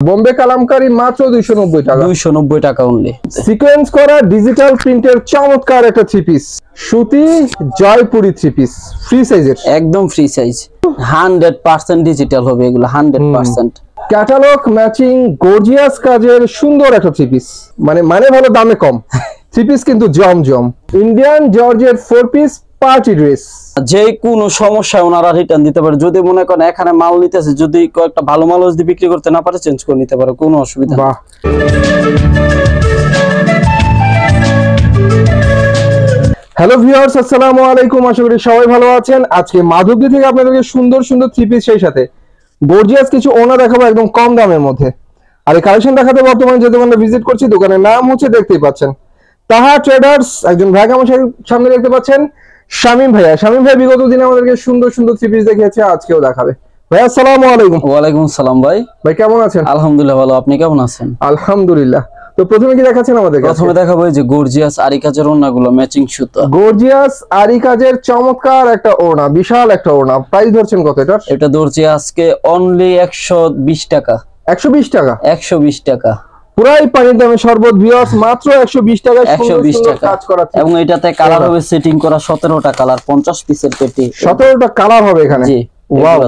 বোম্বে কালামকারী মাত্র 290 টাকা। 290 টাকা অনলি। সিকোয়েন্স করা ডিজিটাল প্রিন্টের চমৎকার একটা থ্রি পিস, সুতি জয়পুরি থ্রি পিস, ফ্রি সাইজের, একদম ফ্রি সাইজ, 100% ডিজিটাল হবে এগুলো, 100%। ক্যাটালগ ম্যাচিং গর্জিয়াস কাজের সুন্দর একটা থ্রি পিস, মানে ভালো দামে কম থ্রি পিস কিন্তু জমজম। Indian georgette 4 piece party dress, যে কোনো সমস্যা ওনারা রিটার্ন দিতে পারে। যদি মনে করেন এখানে মাল নিতেছে, যদি কয়েকটা ভালো মাল যদি বিক্রি করতে না পারে চেঞ্জ করে নিতে পারে, কোনো অসুবিধা নেই। হ্যালো ভিউয়ার্স, আসসালামু আলাইকুম, আশা করি সবাই ভালো আছেন। আজকে মাধবদী থেকে আপনাদেরকে সুন্দর সুন্দর থ্রি পিস সেই সাথে গর্জিয়াস কিছু ওনা দেখাবো একদম কম দামের মধ্যে। আর এই কালেকশন দেখাতে বর্তমানে যে দোকানটা ভিজিট করছি, দোকানের নাম হচ্ছে দেখতেই পাচ্ছেন তাহা ট্রেডার্স। একজন ভাই আমার সামনে দেখতে পাচ্ছেন শামীম ভাইয়া। শামীম ভাই বিগত দিনে আমাদেরকে সুন্দর সুন্দর থ্রি পিস দেখিয়েছে, আজকেও দেখাবে। ভাই আসসালামু আলাইকুম। ওয়ালাইকুম আসসালাম ভাই। ভাই কেমন আছেন? আলহামদুলিল্লাহ ভালো, আপনি কেমন আছেন? আলহামদুলিল্লাহ। তো প্রথমে কি দেখাচ্ছেন আমাদের? প্রথমে দেখাবো এই যে গর্জিয়াস আরি কাজের ওড়নাগুলো, ম্যাচিং সুতা। গর্জিয়াস আরি কাজের চমৎকার একটা ওড়না, বিশাল একটা ওড়না। প্রাইস ধরছেন কত এটা? এটা ধরছি আজকে অনলি 120 টাকা। 120 টাকা? 120 টাকা পুরাই পানির দামে শরবত ভিউয়ার্স, মাত্র 120 টাকায় 120 টাকা কাজ করা। এবং এটাতে কালার হবে সেটিং করা 17টা কালার, 50 পিসের পেটি। 17টা কালার হবে এখানে? জি। ওয়াও,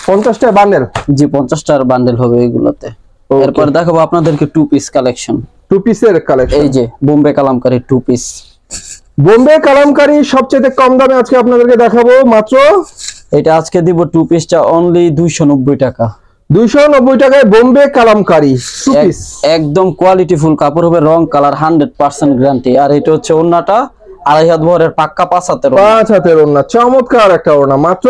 50টা বান্ডেল? জি, 50টার বান্ডেল হবে এগুলোতে। এরপর দেখাবো আপনাদেরকে টু পিস কালেকশন। টু পিসের কালেকশন, এই যে বোম্বে কালামকারী টু পিস। বোম্বে কালামকারী সবচেয়ে কম দামে আজকে আপনাদেরকে দেখাবো। মাত্র এটা আজকে দিব টু পিসটা অনলি 290 টাকা। 290 টাকায় বোম্বে কালামকারী টু পিস, একদম কোয়ালিটি ফুল কাপড় হবে, রং কালার 100% গ্যারান্টি। আর এটা হচ্ছে ওন্নাটা 2.5 হাত ভরের পাক্কা 5 হাতের ওন্না, চমৎকার একটা ওন্না, মাত্র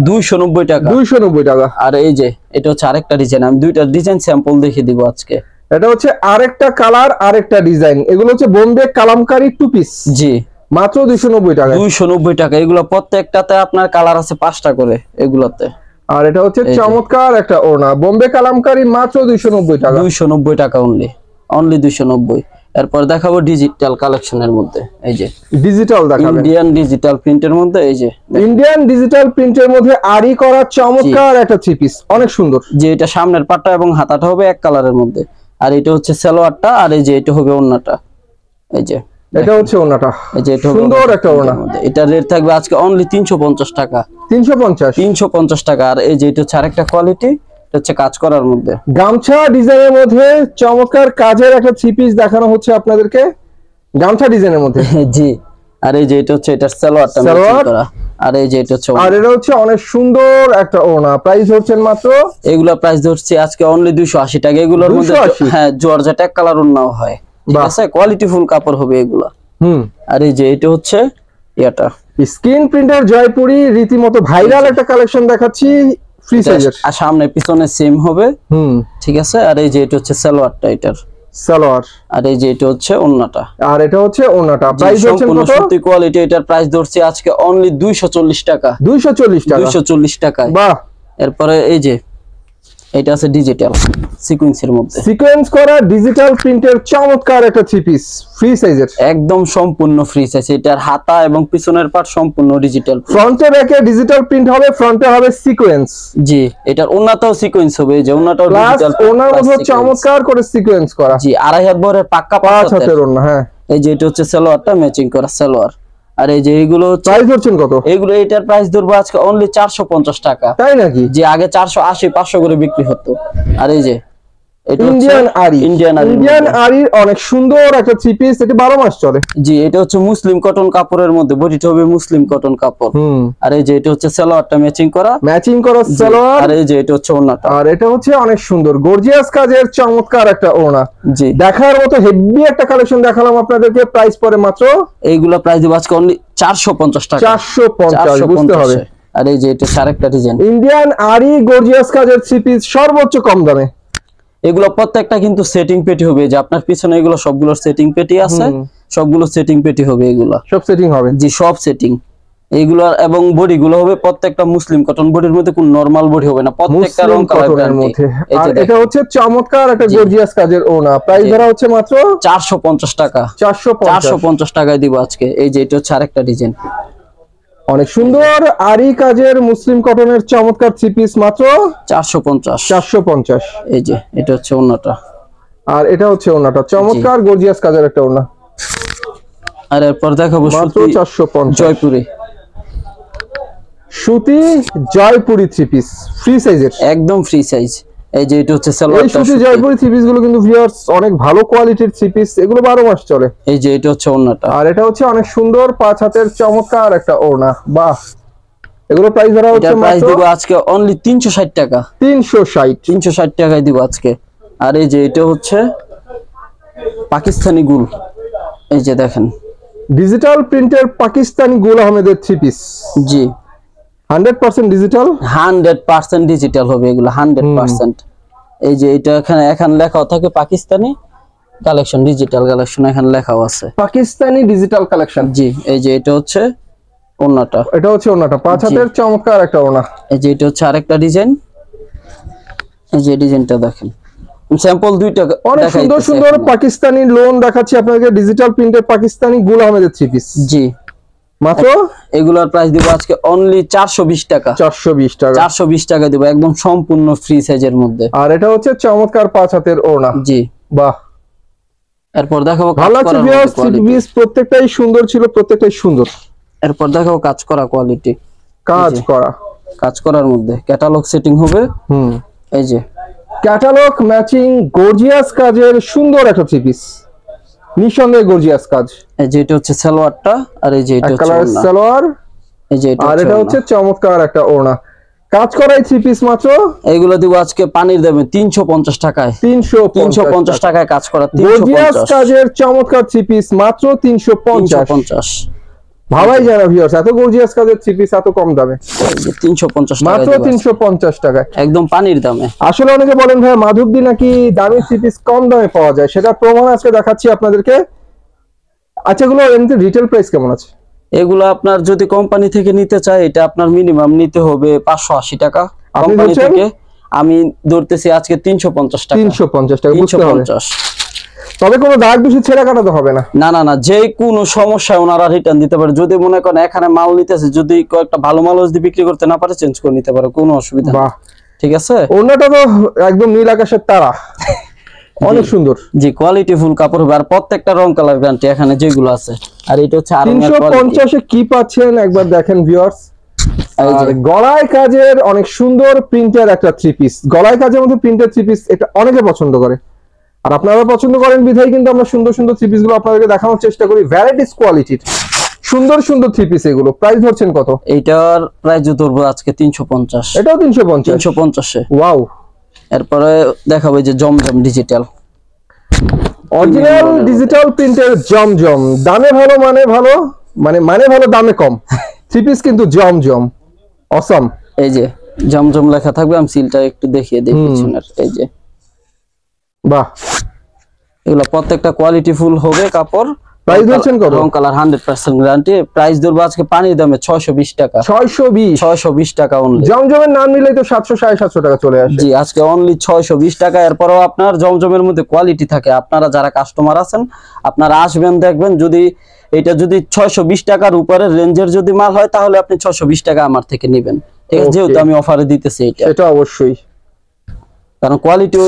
290 টাকা। 290 টাকা। আর এই যে এটা হচ্ছে আরেকটা ডিজাইন, আমি দুইটা ডিজাইন স্যাম্পল দেখিয়ে দিব আজকে। এটা হচ্ছে আরেকটা কালার, আরেকটা ডিজাইন। এগুলো হচ্ছে বোম্বে কালামকারী টু পিস। জি, মাত্র 290 টাকা। 290 টাকা। এগুলো প্রত্যেকটাতে আপনার কালার আছে 5টা করে এগুলোতে। আর এটা হচ্ছে চমৎকার একটা ওড়না, বোম্বে কালামকারী, মাত্র 290 টাকা। 290 টাকা অনলি 290। এরপর দেখাবো ডিজিটাল কালেকশনের মধ্যে, এই যে ডিজিটাল দেখাবেন, ইন্ডিয়ান ডিজিটাল প্রিন্টের মধ্যে। এই যে ইন্ডিয়ান ডিজিটাল প্রিন্টের মধ্যে আরি করা চমৎকার একটা থ্রি পিস, অনেক সুন্দর। যে এটা সামনের পাটটা এবং হাতাটা হবে এক কালারের মধ্যে। আর এটা হচ্ছে সালোয়ারটা, আর এই যে এটা হবে ওড়নাটা। এই যে এটা হচ্ছে ওড়নাটা, এই যে এটা সুন্দর একটা ওড়না। এটা রেট থাকবে আজকে অনলি 350 টাকা। 350 টাকা। আর এই যে এটা হচ্ছে আরেকটা কোয়ালিটি, এটা হচ্ছে কাজ করার মধ্যে, গামছা ডিজাইনের মধ্যে চমৎকার কাজের একটা থ্রি পিস দেখানো হচ্ছে আপনাদেরকে, গামছা ডিজাইনের মধ্যে। জি। আর এই যে এটা হচ্ছে এটার সালোয়ারটা ম্যাচিং করা। আর এই যে এটা হচ্ছে, আর এটা হচ্ছে অনেক সুন্দর একটা ওড়না। প্রাইস হচ্ছে মাত্র, এগুলা প্রাইস ধরছি আজকে অনলি 280 টাকা। এগুলোর মধ্যে হ্যাঁ জর্জেট এক কালার ওড়নাও হয়, ঠিক আছে, কোয়ালিটি ফুল কাপড় হবে এগুলা। আর এই যে এটা হচ্ছে এটা স্ক্রিন প্রিন্টার জয়পুরি, রীতিমতো ভাইরাল একটা কালেকশন দেখাচ্ছি, ফ্রি সাইজের। আর সামনে পিছনে সেম হবে, ঠিক আছে। আর এই যে এটা হচ্ছে সালোয়ারটা, এটার সালোয়ার। আর এই যে এটা হচ্ছে ওন্নাটা। আর এটা হচ্ছে ওন্নাটা। প্রাইস হচ্ছে কত? সত্যি কোয়ালিটি। এটার প্রাইস ধরছি আজকে অনলি 240 টাকা। 240 টাকা? 240 টাকা। বাহ। এরপরে এই যে এটা আছে ডিজিটাল সিকোয়েন্সের মধ্যে, সিকোয়েন্স করা ডিজিটাল প্রিন্টের চমৎকার একটা থ্রি পিস, ফ্রি সাইজের, একদম সম্পূর্ণ ফ্রি সাইজ। এটার হাতা এবং পিছনের পার্ট সম্পূর্ণ ডিজিটাল। ফ্রন্টে ব্যাকে ডিজিটাল প্রিন্ট হবে, ফ্রন্টে হবে সিকোয়েন্স। জি, এটার ওন্নাটাও সিকোয়েন্স হবে, এই যে ওন্নাটাও ডিজিটাল, ওন্নার মধ্যে চমৎকার করে সিকোয়েন্স করা। জি, 2.5 হাত ভরের পাক্কা 5 হাতের ওন্না। হ্যাঁ, এই যে এটা হচ্ছে সালোয়ারটা ম্যাচিং করা সালোয়ার। আর এই যে এগুলো প্রাইস ধরছেন কত? এগুলো এটার প্রাইস ধরবো আজকে অনলি 450 টাকা। তাই নাকি? যে আগে 480 500 করে বিক্রি হতো। আর এই যে এটা ইন্ডিয়ান আরি, ইন্ডিয়ান আরির অনেক সুন্দর একটা থ্রি পিস, এটা 12 মাস চলে। জি, এটা হচ্ছে মুসলিম কটন কাপড়ের মধ্যে, বডিটা হবে মুসলিম কটন কাপড়। আর এই যে এটা হচ্ছে সালোয়ারটা ম্যাচিং করা সালোয়ার। আর এই যে এটা হচ্ছে ওড়নাটা। আর এটা হচ্ছে অনেক সুন্দর গর্জিয়াস কাজের চমৎকার একটা ওড়না। জি, দেখার মতো হেভি একটা কালেকশন দেখালাম আপনাদেরকে। প্রাইস পরে মাত্র, এইগুলা প্রাইস দিব আজকে অনলি 450 টাকা। 450 বুঝতে হবে। আর এই যে এটা আরেকটা ডিজাইন, ইন্ডিয়ান আরি গর্জিয়াস কাজের থ্রি পিস, সর্বোচ্চ কম দামে। এগুলো প্রত্যেকটা কিন্তু সেটিং পেটি হবে, যে আপনার পিছনে এগুলো সবগুলোর সেটিং পেটি আছে, সবগুলো সেটিং পেটি হবে, এগুলো সব সেটিং হবে। জি, সব সেটিং এইগুলো। এবং বডি গুলো হবে প্রত্যেকটা মুসলিম কটন বডির মধ্যে, কোন নরমাল বডি হবে না, প্রত্যেকটা রং কালারের মধ্যে। আর এটা হচ্ছে চমৎকার একটা গর্জিয়াস কাজের ওড়না। প্রাইস ধরা হচ্ছে মাত্র 450 টাকা। 450 টাকায় দিব আজকে। এই যে এটা হচ্ছে আরেকটা ডিজাইন, অনেক সুন্দর আরি কাজের মুসলিম কটনের চমৎকার থ্রি পিস মাত্র 450। 450। এই যে এটা হচ্ছে ওন্নাটা, আর এটা হচ্ছে ওন্নাটা, চমৎকার গর্জিয়াস কাজের একটা ওন্না। আর এরপর দেখাবো মাত্র সুতি 450। জয়পুরি, সুতি জয়পুরি থ্রি পিস ফ্রি সাইজের, একদম ফ্রি সাইজ। এই যে এটা হচ্ছে এই সালোয়ারটা, সুতি জয়পুরি থ্রি পিস গুলো কিন্তু ভিউয়ার্স অনেক ভালো কোয়ালিটির থ্রি পিস, এগুলো 12 মাস চলে। এই যে এটা হচ্ছে ওন্নাটা, আর এটা হচ্ছে অনেক সুন্দর 5 হাতের চমৎকার একটা ওড়না। বাহ, এগুলো প্রাইস ধরা হচ্ছে এটা প্রাইস মাত্র দিব আজকে অনলি 360 টাকা। 360। 360 টাকায় দিব আজকে। আর এই যে এটা হচ্ছে পাকিস্তানি গুল, এই যে দেখেন ডিজিটাল প্রিন্টের পাকিস্তানি গুল আহমেদের থ্রি পিস। জি 100% ডিজিটাল, 100% ডিজিটাল হবে এগুলো 100%। এই যে এটা এখানে লেখাও থাকে পাকিস্তানি কালেকশন, ডিজিটাল কালেকশন এখানে লেখাও আছে পাকিস্তানি ডিজিটাল কালেকশন। জি এই যে এটা হচ্ছে ওন্নাটা, এটা হচ্ছে ওড়নাটা 5 হাতের চমৎকার একটা ওড়না। এই যে এটা হচ্ছে আরেকটা ডিজাইন, এই যে ডিজাইনটা দেখেন, স্যাম্পল দুইটা অনেক সুন্দর সুন্দর পাকিস্তানি লোন দেখাচ্ছি আপনাদের, ডিজিটাল প্রিন্টের পাকিস্তানি গুল আহমেদের থ্রি পিস। জি মাত্র এগুলোর প্রাইস দিব আজকে অনলি 420 টাকা। 420 টাকা। 420 টাকা দিব একদম সম্পূর্ণ ফ্রি সাইজের মধ্যে। আর এটা হচ্ছে চমৎকার 5 হাতের ওড়না। জি বাহ, এরপর দেখাবো ভালো লাগছে ভিউয়ার্স, থ্রি পিস প্রত্যেকটাই সুন্দর ছিল, প্রত্যেকটাই সুন্দর। এরপর দেখাবো কাজ করা কোয়ালিটি, কাজ করার মধ্যে ক্যাটালগ সেটিং হবে। এই যে ক্যাটালগ ম্যাচিং গর্জিয়াস কাজের সুন্দর একটা থ্রি পিস, নিঃসন্দেহে গর্জিয়াস কাজ। এই যে এটা হচ্ছে সালোয়ারটা, আর এই যে এটা হচ্ছে কালার ওড়না, সালোয়ার, এই যে এটা আর এটা হচ্ছে চমৎকার একটা ওড়না। কাজ করা এই থ্রি পিস মাত্র এইগুলো দিব আজকে পানির দামে 350 টাকায়। 350 টাকায় কাজ করা, গর্জিয়াস কাজের চমৎকার থ্রি পিস মাত্র 350। ভাবাই যায় না ভিউয়ার্স, এত গর্জিয়াস কাজের থ্রি পিস এত কম দামে। 350 টাকা মাত্র 350 টাকায়, একদম পানির দামে। আসলে অনেকে বলেন ভাই মাধবদী নাকি দামি থ্রি পিস কম দামে পাওয়া যায়, সেটা প্রমাণ আজকে দেখাচ্ছি আপনাদেরকে। আচ্ছা, এগুলো এমনি রিটেল প্রাইস কেমন আছে? এগুলো আপনার যদি কোম্পানি থেকে নিতে চায় এটা আপনার মিনিমাম নিতে হবে 580 টাকা কোম্পানি থেকে। আমি ধরতেছি আজকে 350 টাকা। 350 টাকা, বুঝতে হবে। 350। তবে কোনো দাগ বেশি ছেঁড়া কাটাতে হবে না। না না না, যে কোনো সমস্যা ওনারা রিটার্ন দিতে পারে। যদি মনে করেন এখানে মাল নিতেছে, যদি কয়েকটা ভালো মাল যদি বিক্রি করতে না পারে চেঞ্জ করে নিতে পারে, কোনো অসুবিধা নেই। বাহ, ঠিক আছে। ওনাটা তো একদম নীল আকাশের তারা, অনেক সুন্দর। জি কোয়ালিটি ফুল কাপড় হবে, আর প্রত্যেকটা রং কালার গ্যারান্টি এখানে যেগুলো আছে। আর এটা হচ্ছে 350 এ কি পাচ্ছেন একবার দেখেন ভিউয়ার্স। আর গলায় কাজের অনেক সুন্দর প্রিন্টের একটা থ্রি পিস, গলায় কাজের মধ্যে প্রিন্টের থ্রি পিস, এটা অনেকে পছন্দ করে, আর আপনারা পছন্দ করেন বিধায় কিন্তু আমরা সুন্দর সুন্দর থ্রি পিস গুলো আপনাদেরকে দেখানোর চেষ্টা করি। ভ্যারাইটিস কোয়ালিটির সুন্দর সুন্দর থ্রি পিস, এগুলো প্রাইস ধরছেন কত? এইটার প্রাইস ধরবো আজকে 350। এটাও 350। 350 এ। ওয়াও। এরপরে দেখাবো যে জমজম ডিজিটাল, অরিজিনাল ডিজিটাল প্রিন্টের জমজম, দামে ভালো মানে ভালো, মানে ভালো দামে কম থ্রি পিস কিন্তু জমজম অসাম। এই যে জমজম লেখা থাকবে, আমি সিলটা একটু দেখিয়ে দিই পিছনের। এই যে বাহ, এগুলো প্রত্যেকটা কোয়ালিটি ফুল হবে কাপড়। প্রাইস দিচ্ছেন কত? রং কালার 100% গ্যারান্টি। প্রাইস ধরবো আজকে পানির দামে 620 টাকা। 620 টাকা অনলি। জমজমের নাম নিলেই তো 700 750 টাকা চলে আসে। জি আজকে অনলি 620 টাকা। এরপরও আপনার জমজমের মধ্যে কোয়ালিটি থাকে, আপনারা যারা কাস্টমার আছেন আপনারা আসবেন দেখবেন, যদি এটা যদি 620 টাকার উপরে রেঞ্জের যদি মাল হয় তাহলে আপনি 620 টাকা আমার থেকে নেবেন। ঠিক আছে, যেহেতু আমি অফারে দিতেছি এটা অবশ্যই, কারণ কোয়ালিটি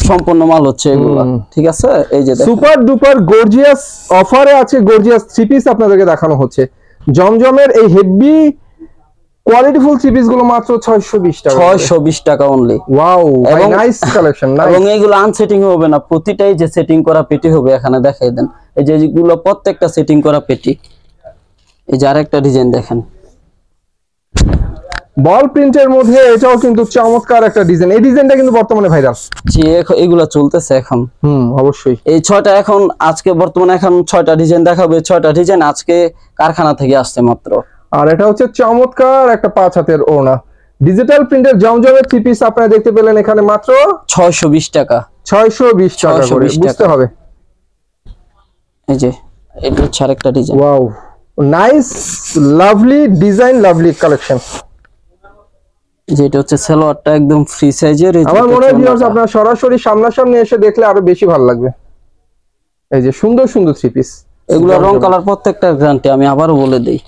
সম্পূর্ণ মাল হচ্ছে এগুলো। ঠিক আছে, এই যে সুপার ডুপার গর্জিয়াস অফারে আছে গর্জিয়াস থ্রি পিস আপনাদেরকে দেখানো হচ্ছে। জমজমের এই heavy quality full three piece গুলো মাত্র 620 টাকা। 620 টাকা অনলি। Wow, nice collection. এবং এগুলো আনসেটিং হবে না, প্রতিটাই যে সেটিং করা পেটি হবে। এখানে দেখাই দেন, এই যে এগুলো প্রত্যেকটা সেটিং করা পেটি। এই যে আরেকটা ডিজাইন দেখেন, বল প্রিন্টের মধ্যে এটাও কিন্তু চমৎকার একটা ডিজাইন। এই ডিজাইনটা কিন্তু বর্তমানে ভাইরাল। জি এগুলো চলতেছে এখন। অবশ্যই। এই 6টা এখন আজকে বর্তমানে এখন 6টা ডিজাইন দেখাবে। 6টা ডিজাইন আজকে কারখানা থেকে আসছে মাত্র। আর এটা হচ্ছে চমৎকার একটা 5 হাতের ওড়না, ডিজিটাল প্রিন্টের জমজমের থ্রি পিস আপনারা দেখতে পেলেন এখানে মাত্র 620 টাকা। 620 টাকা করে, বুঝতে হবে। এই যে এটা হচ্ছে আরেকটা design. Wow, nice, lovely design, lovely collection. যেটা হচ্ছে সালোয়ারটা একদম ফ্রি সাইজের। আমার মনে হয় ভিউয়ার্স আপনারা সরাসরি সামনাসামনি এসে দেখলে আরো বেশি ভালো লাগবে। এই যে সুন্দর সুন্দর থ্রি পিস, এগুলো রং কালার প্রত্যেকটা গ্যারান্টি, আমি আবারও বলে দেই।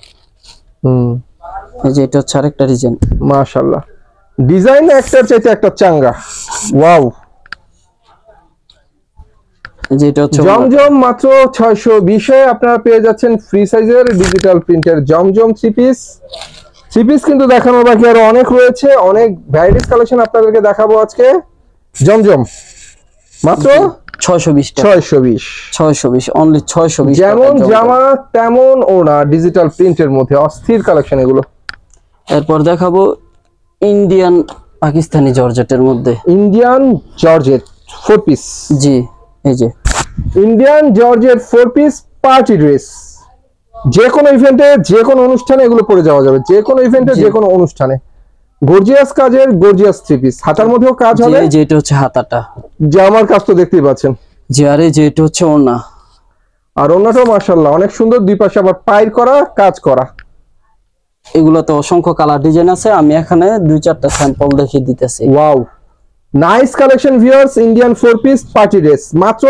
এই যে এটা হচ্ছে আরেকটা ডিজাইন। মাশাআল্লাহ, ডিজাইন একটার চাইতে একটা চাঙ্গা। ওয়াও, এই যে এটা হচ্ছে জমজম মাত্র 620 এ আপনারা পেয়ে যাচ্ছেন ফ্রি সাইজের ডিজিটাল প্রিন্টের জমজম থ্রি পিস কিন্তু দেখানোর বাকি আরো অনেক রয়েছে, অনেক ভ্যারাইটিস কালেকশন আপনাদেরকে দেখাবো আজকে। জমজম মাত্র 620 টাকা। 620 অনলি 620 টাকা। যেমন জামা তেমন ওনা, ডিজিটাল প্রিন্টের মধ্যে অস্থির কালেকশন এগুলো। এরপর দেখাবো ইন্ডিয়ান পাকিস্তানি জর্জেটের মধ্যে। Indian georgette 4 piece. জি, এই যে Indian georgette 4 piece party dress, যে কোনো ইভেন্টে যে কোনো অনুষ্ঠানে এগুলো পরে যাওয়া যাবে, যে কোনো ইভেন্টে যে কোনো অনুষ্ঠানে। গর্জিয়াস কাজের গর্জিয়াস থ্রি পিস, হাতার মধ্যেও কাজ হবে। জি, এটা হচ্ছে হাতাটা, জামার কাজ তো দেখতেই পাচ্ছেন। জি, আর এই যে এটা হচ্ছে ওড়না, আর ওড়নাটাও মাশাআল্লাহ অনেক সুন্দর, দুই পাশে আবার পাইর করা কাজ করা। এগুলো তো অসংখ্য কালার ডিজাইন আছে, আমি এখানে 2-4টা স্যাম্পল দেখিয়ে দিতেছি। Wow, nice collection viewers. Indian 4 piece party dress মাত্র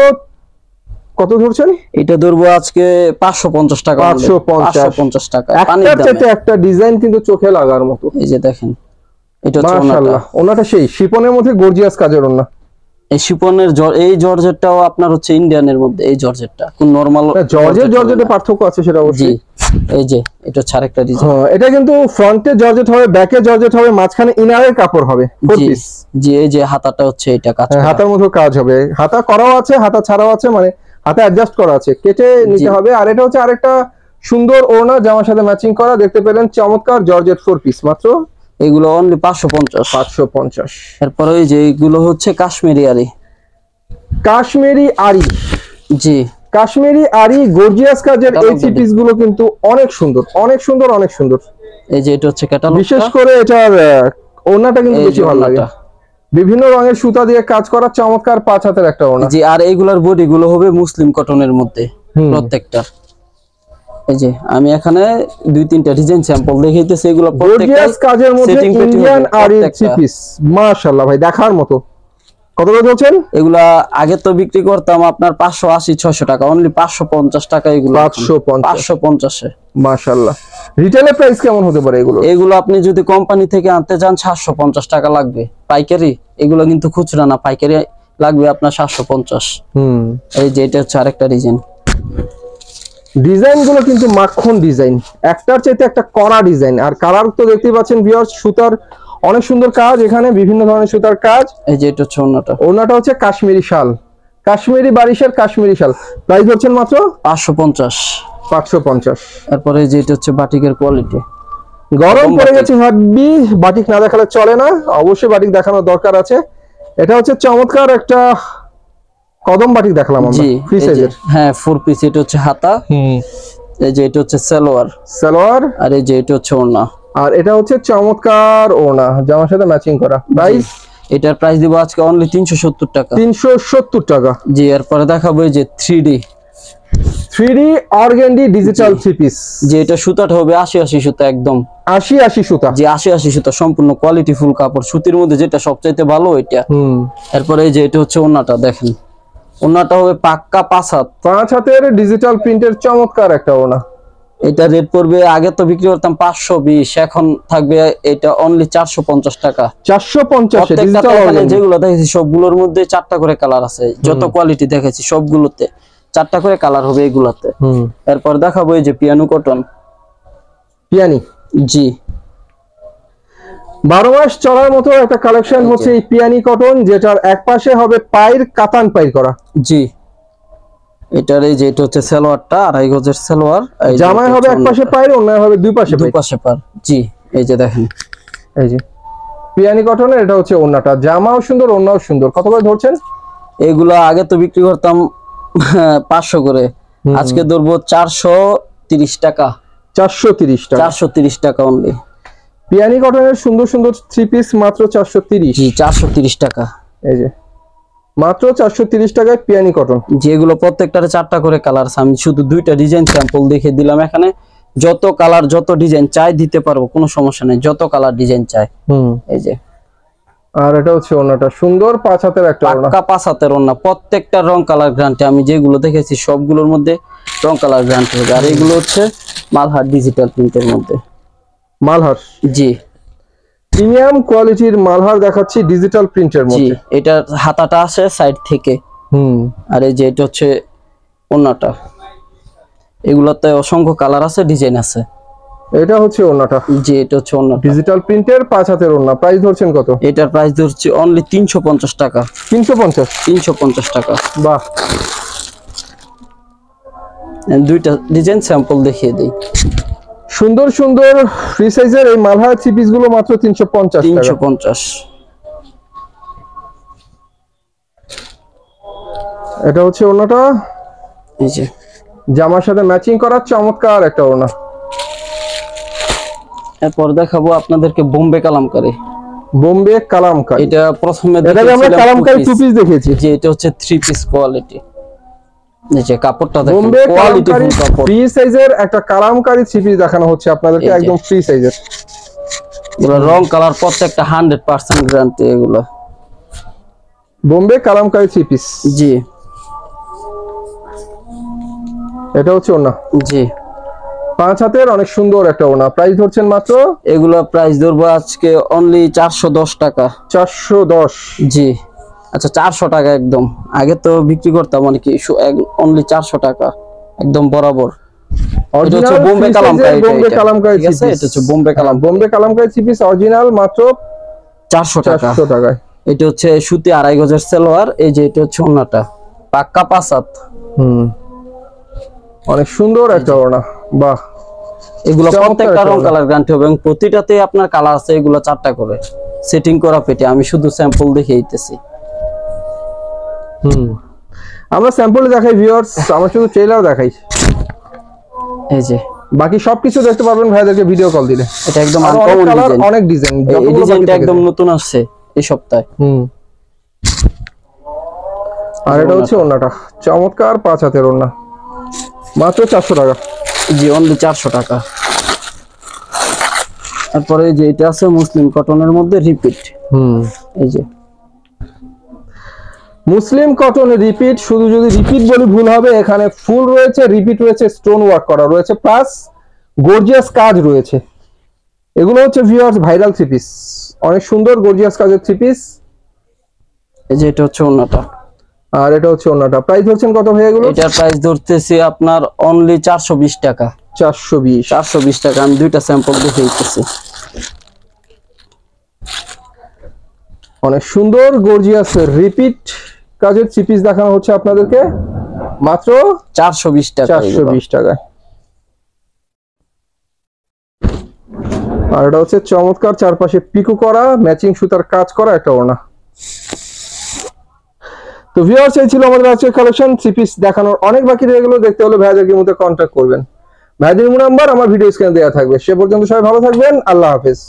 কত ধরছেন? এটা ধরবো আজকে 550 টাকা। 550 টাকা। একটার চাইতে একটা ডিজাইন কিন্তু চোখে লাগার মতো। এই যে দেখেন, এটা হচ্ছে মাশাআল্লাহ, ওনাটা সেই শিপনের মধ্যে গর্জিয়াস কাজের ওনা। এই শিপনের এই জর্জেটটাও আপনার হচ্ছে ইন্ডিয়ানের মধ্যে। এই জর্জেটটা কোন নরমাল জর্জেটে পার্থক্য আছে সেটা অবশ্যই। এই যে এটা হচ্ছে আরেকটা ডিজাইন। হ্যাঁ, এটা কিন্তু ফ্রন্টে জর্জেট হবে, ব্যাকে জর্জেট হবে, মাঝখানে ইনারের কাপড় হবে 4 পিস। জি, এই যে হাতাটা হচ্ছে এটা কাজ করা। হাতার মধ্যে কাজ হবে, হাতা করাও আছে, হাতা ছাড়াও আছে, মানে হাতে অ্যাডজাস্ট করা আছে, কেটে নিতে হবে। আর এটা হচ্ছে আরেকটা সুন্দর ওড়না জামার সাথে ম্যাচিং করা, দেখতে পেলেন চমৎকার জর্জেট 4 পিস মাত্র এগুলো অনলি 550। এরপর এই যে এগুলো হচ্ছে কাশ্মীরি আরি। জি, কাশ্মীরি আরি গর্জিয়াস কাজের এই থ্রি পিস গুলো কিন্তু অনেক সুন্দর। এই যে এটা হচ্ছে ক্যাটালগ, বিশেষ করে এটার ওড়নাটা কিন্তু বেশি ভালো লাগে, বিভিন্ন রঙের সুতা দিয়ে কাজ করা চমৎকার 5 হাতের একটা ওড়না। জি, আর এইগুলার বডি গুলো হবে মুসলিম কটনের মধ্যে প্রত্যেকটা। এই যে আমি এখানে 2-3টা ডিজাইন স্যাম্পল দেখাইতেছি, এগুলো প্রত্যেকটা কাজের মধ্যে ইন্ডিয়ান আরি থ্রি পিস। মাশাআল্লাহ ভাই, দেখার মতো। কত করে বলছেন? এগুলা আগে তো বিক্রি করতাম আপনার 580-600 টাকা, অনলি 550 টাকা। এগুলো 550 এ। মাশাআল্লাহ, রিটেলের প্রাইস কেমন হতে পারে এগুলো? এগুলো আপনি যদি কোম্পানি থেকে আনতে যান 750 টাকা লাগবে পাইকারি। এগুলো কিন্তু খুচরা না, পাইকারি লাগবে আপনার 750। এই যে এটা হচ্ছে আরেকটা ডিজাইন গুলো কিন্তু মাখন ডিজাইন, একটার চাইতে একটা কড়া ডিজাইন। আর কালার তো দেখতেই পাচ্ছেন ভিউয়ার্স, সুতার অনেক সুন্দর কাজ, এখানে বিভিন্ন ধরনের সুতার কাজ। এই যে এটা হচ্ছে ওড়নাটা হচ্ছে কাশ্মীরি শাল, কাশ্মীরি বারিশের কাশ্মীরি শাল। প্রাইস হচ্ছেন মাত্র 550। তারপরে যে এটা হচ্ছে বাটিকের কোয়ালিটি। গরম পড়ে গেছে ভাবি, বাটিক না দেখালে চলে না, অবশ্যই বাটিক দেখানোর দরকার আছে। এটা হচ্ছে চমৎকার একটা কদম বাটিক দেখালাম আমরা, ফ্রি সাইজের। হ্যাঁ, 4 পিস। এটা হচ্ছে হাতা, এই যে এটা হচ্ছে সালোয়ার, আর এই যে এটা হচ্ছে ওড়না। আর এটা হচ্ছে চমৎকার ওড়না জামার সাথে ম্যাচিং করা। প্রাইস, এটার প্রাইস দিব আজকে অনলি 370 টাকা। 370 টাকা। জি, এরপরে দেখাবো এই যে 3D organdie digital three piece. যে এটা সুতাটা হবে 80 সুতা, একদম 80 সুতা। জি, 80 সুতা, সম্পূর্ণ কোয়ালিটি ফুল কাপড়, সুতির মধ্যে যেটা সবচাইতে ভালো এটা। এরপরে এই যে এটা হচ্ছে ওড়নাটা, দেখেন ওড়নাটা হবে পাক্কা 5 হাতের ডিজিটাল প্রিন্টের চমৎকার একটা ওড়না। এটা রেট পড়বে, আগে তো বিক্রি করতাম 520, এখন থাকবে এটা অনলি 450 টাকা। 450 ডিজিটাল অর্গানডি। যেগুলো দেখেছি সবগুলোর মধ্যে 4টা করে কালার আছে, যত কোয়ালিটি দেখেছি সবগুলোতে 4টা করে কালার হবে এগুলাতে। এরপর দেখাবো এই যে পিয়ানো কটন। জি, 12 মাস চলার মতো একটা কালেকশন হচ্ছে এই পিয়ানি কটন, যেটার এক পাশে হবে পাইর, কাতান পাইর করা। জি, এটার এই যে এটা হচ্ছে সালোয়ারটা, 2.5 গজের সালোয়ার। জামায় হবে এক পাশে পাইর, অন্যায় হবে দুই পাশে পার। জি, এই যে দেখেন, এই যে পিয়ানি কটনের এটা হচ্ছে ওড়নাটা, জামাও সুন্দর, ওড়নাও সুন্দর। কত করে ধরছেন? এগুলো আগে তো বিক্রি করতাম 500 করে, আজকে ধরবো 430 টাকা। 430 টাকা অনলি। পিয়ানি কটনের সুন্দর সুন্দর থ্রি পিস মাত্র 430। জি, 430 টাকা। এই যে মাত্র 430 টাকায় পিয়ানি কটন। যেগুলো প্রত্যেকটারে 4টা করে কালার আছে, আমি শুধু 2টা ডিজাইন স্যাম্পল দেখে দিলাম। এখানে যত কালার যত ডিজাইন চাই দিতে পারবো, কোনো সমস্যা নেই, যত কালার ডিজাইন চাই। এই যে, আর এটা হচ্ছে ওড়নাটা সুন্দর 5 হাতের একটা ওড়না, পাক্কা 5 হাতের ওড়না, প্রত্যেকটা রং কালার গ্যারান্টি। আমি যেগুলো দেখেছি সবগুলোর মধ্যে রং কালার গ্যারান্টি হবে। আর এগুলো হচ্ছে মালহার ডিজিটাল প্রিন্টের মধ্যে। মালহার, জি প্রিমিয়াম কোয়ালিটির মালহার দেখাচ্ছি ডিজিটাল প্রিন্টের জি, মধ্যে। এটার হাতাটা আসে সাইড থেকে, আর এই যে এটা হচ্ছে ওন্নাটা। এগুলোতে অসংখ্য কালার আছে, ডিজাইন আছে। এটা হচ্ছে ওন্নাটা, জি এটা হচ্ছে ওন্নাটা। ডিজিটাল প্রিন্টের 5 হাতের ওন্না। প্রাইস ধরছেন কত? এটার প্রাইস ধরছি অনলি 350 টাকা। 350? 350 টাকা। বাহ, দুইটা ডিজাইন স্যাম্পল দেখিয়ে দেই। সুন্দর সুন্দর ফ্রি সাইজের এই মালহার থ্রি পিস গুলো মাত্র 350 টাকা। 350। এটা হচ্ছে ওন্নাটা, এই যে জামার সাথে ম্যাচিং করা চমৎকার একটা ওন্না। এরপর দেখাবো আপনাদেরকে বোম্বে কালামকারী। বোম্বে কালামকারী, এটা প্রথমে এটা আমরা কালামকারী টু পিস দেখিয়েছি। যে এটা হচ্ছে 3 পিস কোয়ালিটি। এই যে কাপড়টা দেখেন, বোম্বে কোয়ালিটি কালামকারী কাপড়। ফ্রি সাইজের একটা কালামকারী থ্রি পিস দেখানো হচ্ছে আপনাদেরকে, এই যে। একদম ফ্রি সাইজের। এগুলো রং কালার প্রত্যেকটা 100% গ্যারান্টি এগুলো। বোম্বে কালামকারী থ্রি পিস, জি এটা হচ্ছে ওন্না, জি 5 হাতের অনেক সুন্দর একটা ওন্না। প্রাইস ধরছেন মাত্র? এগুলো প্রাইস ধরবো আজকে অনলি 410 টাকা। 410? জি আচ্ছা 400 টাকা একদম। আগে তো বিক্রি করতাম মানে কি অনলি 400 টাকা একদম বরাবর। এটা হচ্ছে বোম্বে কালামকারী, বোম্বে কালামকারী ঠিক আছে, এটা হচ্ছে Bombay Kalamkari. Bombay Kalamkari three piece original মাত্র 400 টাকা। 400 টাকায়। এটা হচ্ছে সুতি 2.5 গজের সালোয়ার। এই যে এটা হচ্ছে ওন্নাটা, পাক্কা 5 হাত। অনেক সুন্দর একটা ওড়না, বাহ। এগুলো চমৎকার প্রত্যেকটা রং একটা কালার গ্যারান্টি হবে এবং প্রতিটাতে আপনার কালার আছে। এগুলো 4টা করে সেটিং করা পেটে, আমি শুধু স্যাম্পল দেখে দিতেছি। আমরা স্যাম্পল দেখাই ভিউয়ার্স, আমরা শুধু ট্রেলার দেখাই। এই যে বাকি সবকিছু দেখতে পারবেন ভাইদেরকে ভিডিও কল দিলে। এটা একদম আরো অনেক আনকমন কালার, ডিজাইন। অনেক ডিজাইন, এই যতগুলো বাকি ডিজাইনটা থেকে একদম যায়। নতুন আসছে এই সপ্তাহে। আর এটা হচ্ছে ওড়নাটা, চমৎকার 5 হাতের ওড়না, মাত্র 400 টাকা। জি অনলি 400 টাকা। তারপরে এই যে এটা আছে মুসলিম কটনের মধ্যে রিপিট। এই যে মুসলিম কটন রিপিট, শুধু যদি রিপিট বলি ভুল হবে। এখানে ফুল রয়েছে, রিপিট রয়েছে, স্টোন ওয়ার্ক করা রয়েছে, প্লাস গর্জিয়াস কাজ রয়েছে। এগুলো হচ্ছে ভিউয়ার্স ভাইরাল থ্রি পিস, অনেক সুন্দর গর্জিয়াস কাজের থ্রি পিস। এই যে এটা হচ্ছে ওন্নাটা, আর এটা হচ্ছে ওন্নাটা। প্রাইস ধরছেন কত ভাই এগুলো? এটার প্রাইস ধরতেছি আপনার অনলি 420 টাকা। 420? 420 টাকা। আমি দুইটা স্যাম্পল দেখে দিতেছি। অনেক সুন্দর গর্জিয়াস রিপিট কাজের থ্রি পিস দেখানো হচ্ছে আপনাদেরকে মাত্র 420 টাকা। 420 টাকায়। আর এটা হচ্ছে চমৎকার চারপাশে পিকো করা ম্যাচিং সুতার কাজ করা একটা ওড়না। তো ভিউয়ার্স, এই ছিল আমাদের আজকের কালেকশন। থ্রি পিস দেখানোর অনেক বাকি রয়ে গেল, দেখতে হলে ভাইয়াদেরকে মধ্যে কন্ট্যাক্ট করবেন। ভাইদের নাম্বার আমার ভিডিও স্ক্রিনে দেওয়া থাকবে। সে পর্যন্ত সবাই ভালো থাকবেন, আল্লাহ হাফেজ।